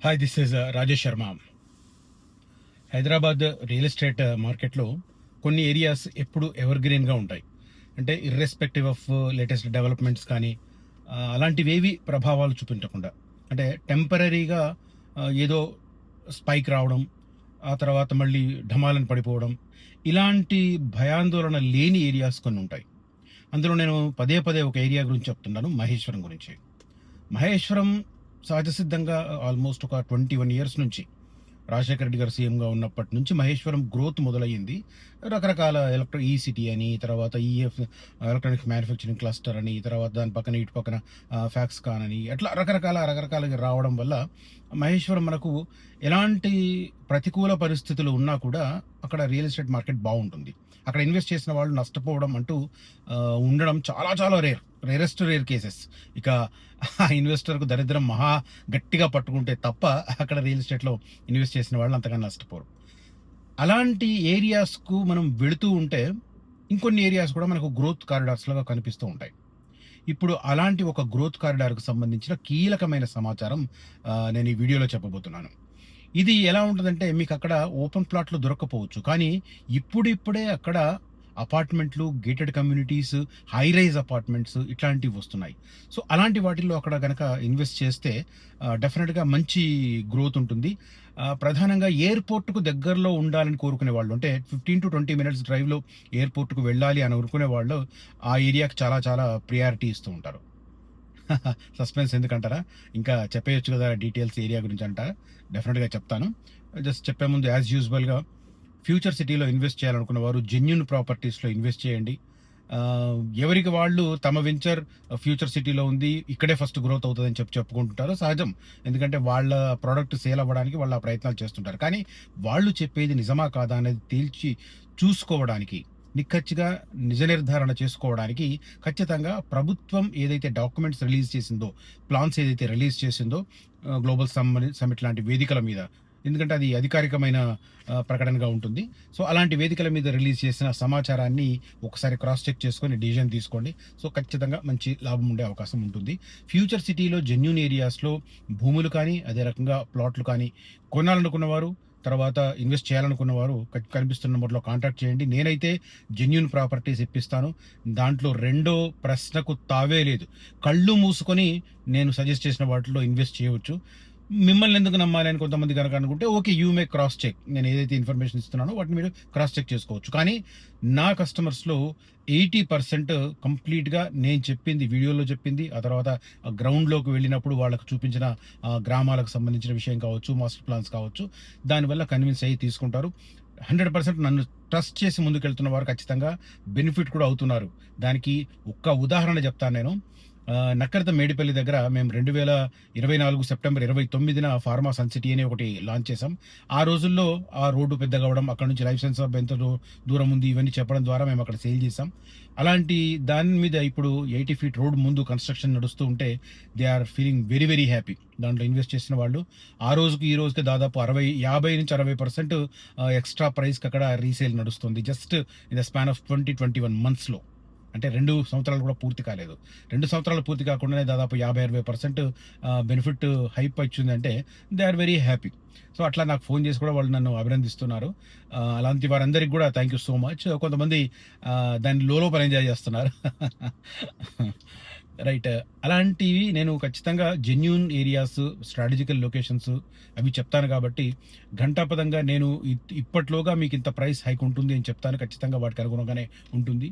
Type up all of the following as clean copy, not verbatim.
Hi, this is Rajesh Sharma. Hyderabad real estate మార్కెట్లో కొన్ని areas ఎప్పుడు ఎవర్ గ్రీన్గా ఉంటాయి. అంటే ఇర్రెస్పెక్టివ్ ఆఫ్ లేటెస్ట్ డెవలప్మెంట్స్ కానీ అలాంటివేవి ప్రభావాలు చూపించకుండా, అంటే టెంపరీగా ఏదో స్పైక్ రావడం, ఆ తర్వాత మళ్ళీ ఢమాలను పడిపోవడం, ఇలాంటి భయాందోళన లేని ఏరియాస్ కొన్ని ఉంటాయి. అందులో నేను పదే పదే ఒక ఏరియా గురించి చెప్తున్నాను, మహేశ్వరం గురించి. మహేశ్వరం సహజసిద్ధంగా ఆల్మోస్ట్ ఒక 21 ఇయర్స్ నుంచి, రాజశేఖర రెడ్డి గారు సీఎంగా ఉన్నప్పటి నుంచి మహేశ్వరం గ్రోత్ మొదలయ్యింది. రకరకాల ఈ సిటీ అని, తర్వాత ఈఎఫ్ ఎలక్ట్రానిక్స్ మ్యానుఫ్యాక్చరింగ్ క్లస్టర్ అని, తర్వాత దాని పక్కన ఇటు పక్కన ఫ్యాక్స్కాన్ అని, అట్లా రకరకాలుగా రావడం వల్ల మహేశ్వరం మనకు ఎలాంటి ప్రతికూల పరిస్థితులు ఉన్నా కూడా అక్కడ రియల్ ఎస్టేట్ మార్కెట్ బాగుంటుంది. అక్కడ ఇన్వెస్ట్ చేసిన వాళ్ళు నష్టపోవడం అంటూ ఉండడం చాలా చాలా రేర్ కేసెస్. ఇక ఆ ఇన్వెస్టర్కు దరిద్రం మహా గట్టిగా పట్టుకుంటే తప్ప అక్కడ రియల్ ఎస్టేట్లో ఇన్వెస్ట్ చేసిన వాళ్ళు అంతగా నష్టపోరు. అలాంటి ఏరియాస్కు మనం వెళుతూ ఉంటే ఇంకొన్ని ఏరియాస్ కూడా మనకు గ్రోత్ కారిడార్స్ లాగా కనిపిస్తూ ఉంటాయి. ఇప్పుడు అలాంటి ఒక గ్రోత్ కారిడార్కు సంబంధించిన కీలకమైన సమాచారం నేను ఈ వీడియోలో చెప్పబోతున్నాను. ఇది ఎలా ఉంటుందంటే, మీకు అక్కడ ఓపెన్ ప్లాట్లు దొరక్కపోవచ్చు, కానీ ఇప్పుడిప్పుడే అక్కడ అపార్ట్మెంట్లు, gated communities, high rise apartments ఇట్లాంటివి వస్తున్నాయి. సో అలాంటి వాటిల్లో అక్కడ కనుక ఇన్వెస్ట్ చేస్తే డెఫినెట్గా మంచి గ్రోత్ ఉంటుంది. ప్రధానంగా ఎయిర్పోర్ట్కు దగ్గరలో ఉండాలని కోరుకునే వాళ్ళు, అంటే 15 to 20 minutes డ్రైవ్లో ఎయిర్పోర్ట్కు వెళ్ళాలి అని అనుకునే వాళ్ళు ఆ ఏరియాకి చాలా చాలా ప్రియారిటీ ఇస్తూ ఉంటారు. సస్పెన్స్ ఎందుకంటారా? ఇంకా చెప్పేయొచ్చు కదా డీటెయిల్స్ ఏరియా గురించి అంటారా? డెఫినెట్గా చెప్తాను. జస్ట్ చెప్పే ముందు యాజ్ యూజువల్గా ఫ్యూచర్ సిటీలో ఇన్వెస్ట్ చేయాలనుకున్న వారు జెన్యూన్ ప్రాపర్టీస్లో ఇన్వెస్ట్ చేయండి. ఎవరికి వాళ్ళు తమ వెంచర్ ఫ్యూచర్ సిటీలో ఉంది, ఇక్కడే ఫస్ట్ గ్రోత్ అవుతుందని చెప్పుకుంటుంటారు. సహజం, ఎందుకంటే వాళ్ళ ప్రోడక్ట్ సేల్ అవ్వడానికి వాళ్ళ ప్రయత్నాలు చేస్తుంటారు. కానీ వాళ్ళు చెప్పేది నిజమా కాదా అనేది తేల్చి చూసుకోవడానికి, నిక్కచ్చిగా నిజ నిర్ధారణ చేసుకోవడానికి ఖచ్చితంగా ప్రభుత్వం ఏదైతే డాక్యుమెంట్స్ రిలీజ్ చేసిందో, ప్లాన్స్ ఏదైతే రిలీజ్ చేసిందో గ్లోబల్ సమ్మిట్ లాంటి వేదికల మీద, ఎందుకంటే అది అధికారికమైన ప్రకటనగా ఉంటుంది. సో అలాంటి వేదికల మీద రిలీజ్ చేసిన సమాచారాన్ని ఒకసారి క్రాస్ చెక్ చేసుకొని డిసిజన్ తీసుకోండి. సో ఖచ్చితంగా మంచి లాభం ఉండే అవకాశం ఉంటుంది. ఫ్యూచర్ సిటీలో జెన్యూన్ ఏరియాస్లో భూములు కానీ, అదే రకంగా ప్లాట్లు కానీ కొనాలనుకున్న వారు, తర్వాత ఇన్వెస్ట్ చేయాలనుకున్న వారు కనిపిస్తున్న నెంబర్లో కాంటాక్ట్ చేయండి. నేనైతే జెన్యూన్ ప్రాపర్టీస్ ఇప్పిస్తాను. దాంట్లో రెండో ప్రశ్నకు తావే లేదు. కళ్ళు మూసుకొని నేను సజెస్ట్ చేసిన వాటిలో ఇన్వెస్ట్ చేయవచ్చు. మిమ్మల్ని ఎందుకు నమ్మాలి అని కొంతమంది కనుక అనుకుంటే, okay, you may cross check. నేను ఏదైతే ఇన్ఫర్మేషన్ ఇస్తున్నానో వాటిని మీరు క్రాస్ చెక్ చేసుకోవచ్చు. కానీ నా కస్టమర్స్లో 80% కంప్లీట్గా నేను చెప్పింది, వీడియోలో చెప్పింది, ఆ తర్వాత గ్రౌండ్లోకి వెళ్ళినప్పుడు వాళ్ళకు చూపించిన గ్రామాలకు సంబంధించిన విషయం కావచ్చు, మాస్టర్ ప్లాన్స్ కావచ్చు, దానివల్ల కన్విన్స్ అయ్యి తీసుకుంటారు. 100% నన్ను ట్రస్ట్ చేసి ముందుకెళ్తున్న వారు ఖచ్చితంగా బెనిఫిట్ కూడా అవుతున్నారు. దానికి ఒక్క ఉదాహరణ చెప్తాను నేను. నక్కరత మేడిపల్లి దగ్గర మేము 2024 సెప్టెంబర్ 29న ఫార్మా సన్ సిటీ అని ఒకటి లాంచ్ చేసాం. ఆ రోజుల్లో ఆ రోడ్డు పెద్దగా అవ్వడం, అక్కడ నుంచి లైఫ్ సైన్స్ హబ్ ఎంత దూరం ఉంది, ఇవన్నీ చెప్పడం ద్వారా మేము అక్కడ సేల్ చేసాం. అలాంటి దాని మీద ఇప్పుడు 80 feet రోడ్ ముందు కన్స్ట్రక్షన్ నడుస్తూ ఉంటే they are feeling very very happy. దాంట్లో ఇన్వెస్ట్ చేసిన వాళ్ళు ఆ రోజుకి ఈ రోజుకి దాదాపు 50 నుంచి 60% ఎక్స్ట్రా ప్రైస్కి అక్కడ రీసేల్ నడుస్తుంది. Just in the span of 20-21 monthsలో. అంటే 2 సంవత్సరాలు కూడా పూర్తి కాలేదు. 2 సంవత్సరాలు పూర్తి కాకుండానే దాదాపు 50-60% బెనిఫిట్ హైప్ వచ్చిందంటే they are very happy. So అట్లా నాకు ఫోన్ చేసి కూడా వాళ్ళు నన్ను అభినందిస్తున్నారు. అలాంటి వారందరికీ కూడా థ్యాంక్ యూ సో మచ్. కొంతమంది దాన్ని లోపల ఎంజాయ్ చేస్తున్నారు. రైట్. అలాంటివి నేను ఖచ్చితంగా జెన్యూన్ ఏరియాస్, స్ట్రాటజికల్ లొకేషన్స్ అవి చెప్తాను కాబట్టి ఘంటాపదంగా నేను ఇప్పట్లోగా మీకు ఇంత ప్రైస్ హైక్ ఉంటుంది అని చెప్తాను. ఖచ్చితంగా వాటికి అనుగుణంగానే ఉంటుంది.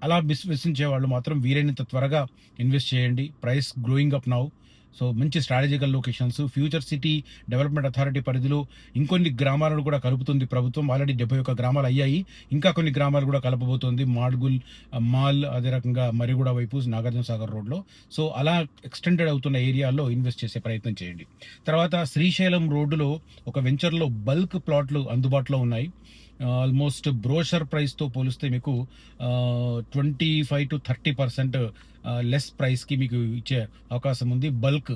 అలా విశ్వసించే వాళ్ళు మాత్రం వీలైనంత త్వరగా ఇన్వెస్ట్ చేయండి. Price growing up now. So మంచి strategical locations, future city development authority పరిధిలో ఇంకొన్ని గ్రామాలను కూడా కలుపుతుంది ప్రభుత్వం. ఆల్రెడీ 71 గ్రామాలు అయ్యాయి, ఇంకా కొన్ని గ్రామాలు కూడా కలపబోతోంది. మాడ్గుల్, మాల్, అదే రకంగా మరిగూడ వైపు నాగార్జున సాగర్ రోడ్లో. సో అలా ఎక్స్టెండెడ్ అవుతున్న ఏరియాల్లో ఇన్వెస్ట్ చేసే ప్రయత్నం చేయండి. తర్వాత శ్రీశైలం రోడ్డులో ఒక వెంచర్లో బల్క్ ప్లాట్లు అందుబాటులో ఉన్నాయి. ఆల్మోస్ట్ బ్రోషర్ ప్రైస్తో పోలిస్తే మీకు 25-30% లెస్ ప్రైస్కి మీకు ఇచ్చే అవకాశం ఉంది. బల్క్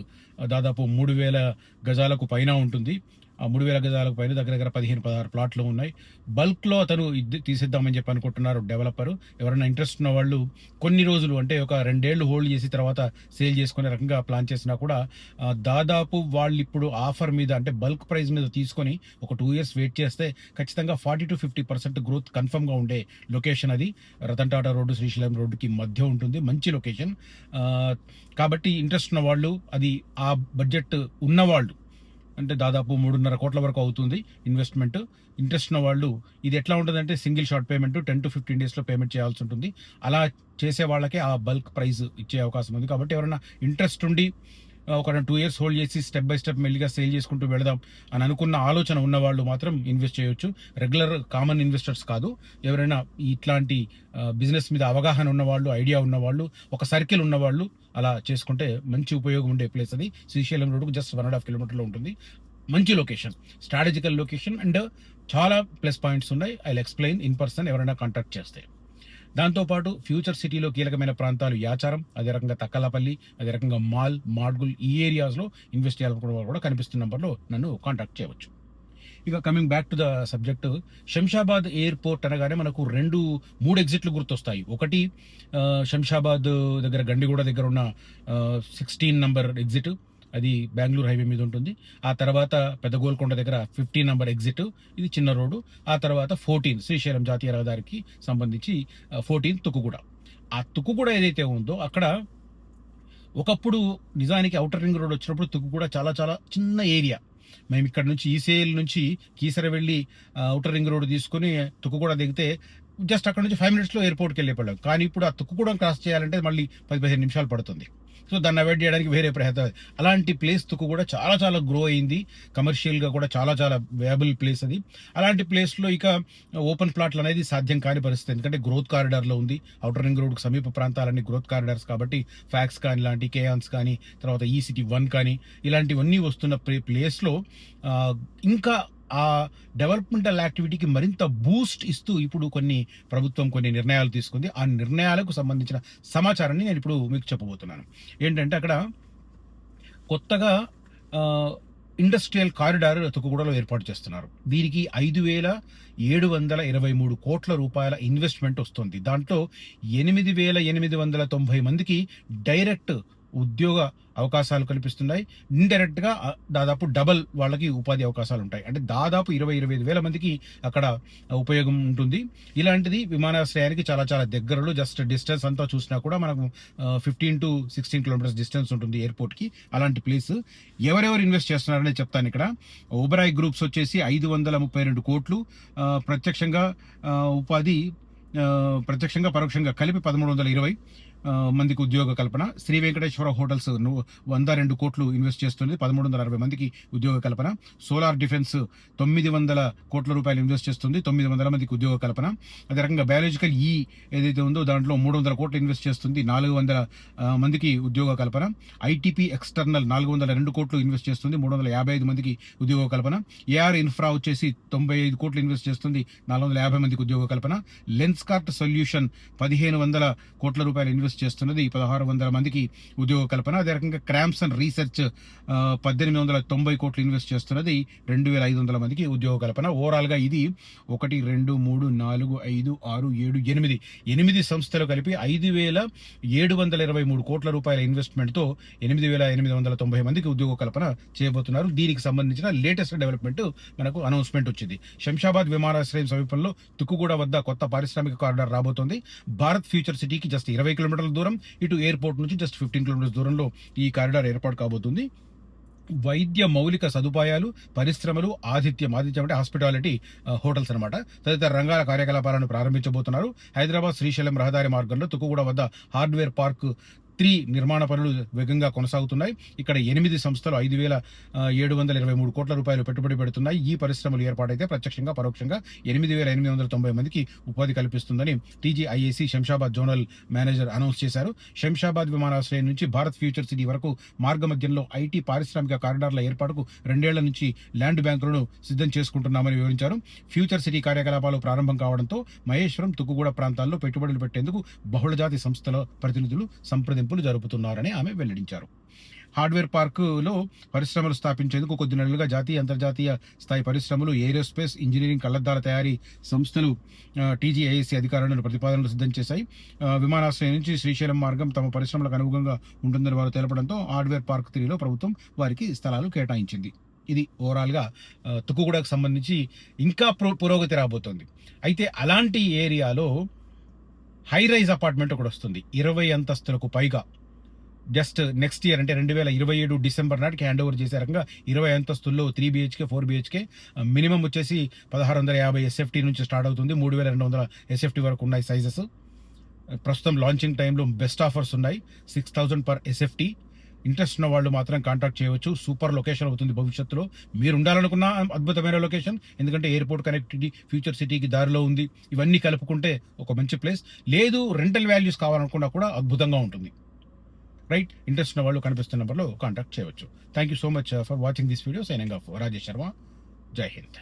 దాదాపు 3000 గజాలకు పైన ఉంటుంది. 3,000 గజాలకు పైన దగ్గర దగ్గర 15-16 ప్లాట్లు ఉన్నాయి. బల్క్లో అతను ఇది తీసేద్దామని చెప్పి అనుకుంటున్నారు డెవలపరు. ఎవరైనా ఇంట్రెస్ట్ ఉన్న వాళ్ళు కొన్ని రోజులు అంటే ఒక 2 ఏళ్ళు హోల్డ్ చేసి తర్వాత సేల్ చేసుకునే రకంగా ప్లాన్ చేసినా కూడా దాదాపు వాళ్ళు ఇప్పుడు ఆఫర్ మీద అంటే బల్క్ ప్రైస్ మీద తీసుకొని ఒక 2 ఇయర్స్ వెయిట్ చేస్తే ఖచ్చితంగా 40-50% గ్రోత్ కన్ఫర్మ్గా ఉండే లొకేషన్ అది. రతన్ టాటా రోడ్డు శ్రీశైలం రోడ్డుకి మధ్య ఉంటుంది, మంచి లొకేషన్. కాబట్టి ఇంట్రెస్ట్ ఉన్న వాళ్ళు, అది ఆ బడ్జెట్ ఉన్నవాళ్ళు అంటే దాదాపు 3.5 కోట్ల వరకు అవుతుంది ఇన్వెస్ట్మెంట్. ఇంట్రెస్ట్ ఉన్న వాళ్ళు ఇది ఎట్లా ఉంటుందంటే సింగిల్ షార్ట్ పేమెంట్ 10-15 డేస్లో పేమెంట్ చేయాల్సి ఉంటుంది. అలా చేసే వాళ్ళకే ఆ బల్క్ ప్రైస్ ఇచ్చే అవకాశం ఉంది. కాబట్టి ఎవరైనా ఇంట్రెస్ట్ ఉండి ఒక 2 ఇయర్స్ హోల్డ్ చేసి స్టెప్ బై స్టెప్ మెల్లిగా సేల్ చేసుకుంటూ వెళదాం అని అనుకున్న ఆలోచన ఉన్న వాళ్ళు మాత్రం ఇన్వెస్ట్ చేయొచ్చు. రెగ్యులర్ కామన్ ఇన్వెస్టర్స్ కాదు. ఎవరైనా ఇట్లాంటి బిజినెస్ మీద అవగాహన ఉన్నవాళ్ళు, ఐడియా ఉన్నవాళ్ళు, ఒక సర్కిల్ ఉన్నవాళ్ళు అలా చేసుకుంటే మంచి ఉపయోగం ఉండే ప్లేస్ అది. శ్రీశైలం రోడ్డుకు జస్ట్ 1.5 కిలోమీటర్లో ఉంటుంది. మంచి లొకేషన్, స్ట్రాటజికల్ లొకేషన్ అండ్ చాలా ప్లస్ పాయింట్స్ ఉన్నాయి. I will explain in person ఎవరైనా కాంటాక్ట్ చేస్తే. దాంతోపాటు ఫ్యూచర్ సిటీలో కీలకమైన ప్రాంతాలు యాచారం, అదే రకంగా తక్కలపల్లి, అదే రకంగా మాల్, మాడ్గుల్, ఈ ఏరియాస్లో ఇన్వెస్ట్ చేయాలనుకున్న వాళ్ళు కూడా కనిపిస్తున్న నెంబర్లో నన్ను కాంటాక్ట్ చేయవచ్చు. ఇక coming back to the subject, Shamshabad airport అనగానే మనకు 3 ఎగ్జిట్లు గుర్తొస్తాయి. ఒకటి శంషాబాద్ దగ్గర గండిగూడ దగ్గర ఉన్న 16 నంబర్ ఎగ్జిట్, అది బెంగళూరు హైవే మీద ఉంటుంది. ఆ తర్వాత పెద్ద గోల్కొండ దగ్గర 15 నంబర్ ఎగ్జిట్, ఇది చిన్న రోడ్డు. ఆ తర్వాత 14 శ్రీశైలం జాతీయ రహదారికి సంబంధించి 14 తుక్కుగూడ. ఆ తుక్కుగూడ ఏదైతే ఉందో అక్కడ ఒకప్పుడు నిజానికి ఔటర్ రింగ్ రోడ్ వచ్చినప్పుడు తుక్కుగూడ చాలా చాలా చిన్న ఏరియా. మేము ఇక్కడ నుంచి ఈసేల్ నుంచి కీసర వెళ్ళి ఔటర్ రింగ్ రోడ్ తీసుకుని తుక్కుగూడ దిగితే జస్ట్ అక్కడ నుంచి 5 మినిట్స్లో ఎయిర్పోర్ట్కి వెళ్ళిపోయాం. కానీ ఇప్పుడు ఆ తుక్కుగూడెం క్రాస్ చేయాలంటే మళ్ళీ 10-15 నిమిషాలు పడుతుంది. సో దాన్ని అవాయిడ్ చేయడానికి వేరే ప్రయత్నం. అలాంటి ప్లేస్ తుక్కు కూడా చాలా చాలా గ్రో అయింది, కమర్షియల్గా కూడా చాలా చాలా వేయబుల్ ప్లేస్ అది. అలాంటి ప్లేస్లో ఇక ఓపెన్ ప్లాట్లు అనేది సాధ్యం కాని పరిస్థితి, ఎందుకంటే గ్రోత్ కారిడార్లో ఉంది. ఔటర్ రింగ్ రోడ్కి సమీప ప్రాంతాలన్నీ గ్రోత్ కారిడార్స్ కాబట్టి ఫ్యాక్స్ కానీ ఇలాంటి కేయాన్స్ కానీ తర్వాత ఈ సిటీ 1 కానీ ఇలాంటివన్నీ వస్తున్న ప్లేస్లో ఇంకా ఆ డెవలప్మెంటల్ యాక్టివిటీకి మరింత బూస్ట్ ఇస్తూ ఇప్పుడు ప్రభుత్వం కొన్ని నిర్ణయాలు తీసుకుంది. ఆ నిర్ణయాలకు సంబంధించిన సమాచారాన్ని నేను ఇప్పుడు మీకు చెప్పబోతున్నాను. ఏంటంటే అక్కడ కొత్తగా ఇండస్ట్రియల్ కారిడార్ తుక్కుగూడలో ఏర్పాటు చేస్తున్నారు. దీనికి 5,723 కోట్ల రూపాయల ఇన్వెస్ట్మెంట్ వస్తుంది. దాంట్లో 8,890 మందికి డైరెక్ట్ ఉద్యోగ అవకాశాలు కల్పిస్తున్నాయి. ఇండైరెక్ట్ గా దాదాపు డబల్ వాళ్ళకి ఉపాధి అవకాశాలు ఉంటాయి. అంటే దాదాపు 20-25 వేల మందికి అక్కడ ఉపయోగం ఉంటుంది. ఇలాంటిది విమానాశ్రయానికి చాలా చాలా దగ్గరలో, జస్ట్ డిస్టెన్స్ అంతా చూసినా కూడా మనకు 15-16 కిలోమీటర్స్ డిస్టెన్స్ ఉంటుంది ఎయిర్పోర్ట్ కి. అలాంటి ప్లేస్ ఎవరెవరు ఇన్వెస్ట్ చేస్తున్నారని చెప్తాను. ఇక్కడ ఓబరాయ్ గ్రూప్స్ వచ్చేసి 532 కోట్లు, ప్రత్యక్షంగా ఉపాధి ప్రత్యక్షంగా పరోక్షంగా కలిపి 1320 మందికి ఉద్యోగ కల్పన. శ్రీ వెంకటేశ్వర హోటల్స్ 102 కోట్లు ఇన్వెస్ట్ చేస్తుంది, 1360 మందికి ఉద్యోగ కల్పన. సోలార్ డిఫెన్స్ 900 కోట్ల రూపాయలు ఇన్వెస్ట్ చేస్తుంది, 900 మందికి ఉద్యోగ కల్పన. అదే రకంగా బయాలజికల్ ఏదైతే ఉందో దాంట్లో 300 కోట్లు ఇన్వెస్ట్ చేస్తుంది, 400 మందికి ఉద్యోగ కల్పన. ఐటీపీ ఎక్స్టర్నల్ 402 కోట్లు ఇన్వెస్ట్ చేస్తుంది, 355 మందికి ఉద్యోగ కల్పన. ఏఆర్ ఇన్ఫ్రా వచ్చేసి 95 కోట్లు ఇన్వెస్ట్ చేస్తుంది, 450 మందికి ఉద్యోగ కల్పన. లెన్స్ కార్ట్ సొల్యూషన్ 1500 కోట్ల రూపాయలు ఇన్వెస్ట్ చేస్తున్నది, 1600 మందికి ఉద్యోగ కల్పన. అదే రకంగా క్రాంప్సన్ రీసెర్చ్ 1890 కోట్లు ఇన్వెస్ట్ చేస్తున్నది, 2500 మందికి ఉద్యోగ కల్పన. ఓవరాల్ గా ఇది 1, 2, 3, 4, 5, 6, 7, 8 సంస్థలు కలిపి 5,723 కోట్ల రూపాయల ఇన్వెస్ట్మెంట్ తో 8,890 మందికి ఉద్యోగ కల్పన చేయబోతున్నారు. దీనికి సంబంధించిన లేటెస్ట్ డెవలప్మెంట్ మనకు అనౌన్స్మెంట్ వచ్చింది. శంషాబాద్ విమానాశ్రయం సమీపంలో తుక్కుగూడ వద్ద కొత్త పారిశ్రామిక కారిడార్ రాబోతోంది. భారత్ ఫ్యూచర్ సిటీకి జస్ట్ 20 కిలోమీటర్ల దూరం, ఇటు ఎయిర్పోర్ట్ నుంచి జస్ట్ 15 కిలోమీటర్స్ దూరంలో ఈ కారిడార్ ఏర్పాటు కాబోతుంది. వైద్య మౌలిక సదుపాయాలు, పరిశ్రమలు, ఆతిథ్యం అంటే హాస్పిటాలిటీ, హోటల్స్ అనమాట, తదితర రంగాల కార్యకలాపాలను ప్రారంభించబోతున్నారు. హైదరాబాద్ శ్రీశైలం రహదారి మార్గంలో తుక్కుగూడ వద్ద హార్డ్వేర్ పార్క్ 3 నిర్మాణ పనులు వేగంగా కొనసాగుతున్నాయి. ఇక్కడ 8 సంస్థలు 5,723 కోట్ల రూపాయలు పెట్టుబడి పెడుతున్నాయి. ఈ పరిశ్రమలు ఏర్పాటైతే ప్రత్యక్షంగా పరోక్షంగా 8,890 మందికి ఉపాధి కల్పిస్తుందని TGIAC Shamshabad zonal manager announce చేశారు. శంషాబాద్ విమానాశ్రయం నుంచి భారత్ ఫ్యూచర్ సిటీ వరకు మార్గమధ్యంలో ఐటీ పారిశ్రామిక కారిడార్ల ఏర్పాటుకు 2 ఏళ్ల నుంచి ల్యాండ్ బ్యాంకులను సిద్ధం చేసుకుంటున్నామని వివరించారు. ఫ్యూచర్ సిటీ కార్యకలాపాలు ప్రారంభం కావడంతో మహేశ్వరం, తుక్కుగూడ ప్రాంతాల్లో పెట్టుబడులు పెట్టేందుకు బహుళజాతి సంస్థల ప్రతినిధులు సంప్రదింపులు జరుపుతున్నారని ఆమె వెల్లడించారు. హార్డ్వేర్ పార్కులో పరిశ్రమలు స్థాపించేందుకు కొద్ది నెలలుగా జాతీయ అంతర్జాతీయ స్థాయి పరిశ్రమలు, ఏరోస్పేస్, ఇంజనీరింగ్, కళ్లద్దాల తయారీ సంస్థలు టీజీఐఎస్సీ అధికారులను ప్రతిపాదనలు సిద్ధం చేశాయి. విమానాశ్రయం నుంచి శ్రీశైలం మార్గం తమ పరిశ్రమలకు అనుగుణంగా ఉంటుందని వారు తెలపడంతో హార్డ్వేర్ పార్క్ 3లో ప్రభుత్వం వారికి స్థలాలు కేటాయించింది. ఇది ఓవరాల్గా తుక్కుగూడకు సంబంధించి ఇంకా పురోగతి రాబోతోంది. అయితే అలాంటి ఏరియాలో హై రైజ్ అపార్ట్మెంట్ ఒకటి వస్తుంది, 20 అంతస్తులకు పైగా. జస్ట్ నెక్స్ట్ ఇయర్ అంటే 2027 డిసెంబర్ నాటికి హ్యాండ్ ఓవర్ చేసే రకంగా 20 అంతస్తుల్లో 3 BHK 4 BHK మినిమం వచ్చేసి 1650 SFT నుంచి స్టార్ట్ అవుతుంది. 3200 SFT వరకు ఉన్నాయి సైజెస్. ప్రస్తుతం లాంచింగ్ టైంలో బెస్ట్ ఆఫర్స్ ఉన్నాయి, 6000 పర్ SFT. ఇంట్రెస్ట్ ఉన్న వాళ్ళు మాత్రం కాంటాక్ట్ చేయవచ్చు. సూపర్ లొకేషన్ అవుతుంది భవిష్యత్తులో. మీరు ఉండాలనుకున్న అద్భుతమైన లొకేషన్, ఎందుకంటే ఎయిర్పోర్ట్ కనెక్టివిటీ, ఫ్యూచర్ సిటీకి దారిలో ఉంది. ఇవన్నీ కలుపుకుంటే ఒక మంచి ప్లేస్. లేదు రెంటల్ వాల్యూస్ కావాలనుకున్నా కూడా అద్భుతంగా ఉంటుంది. రైట్, ఇంట్రెస్ట్ ఉన్న వాళ్ళు కనిపిస్తున్న నెంబర్లో కాంటాక్ట్ చేయవచ్చు. Thank you so much for watching this video. Signing off Rajesh Sharma. జై హింద్.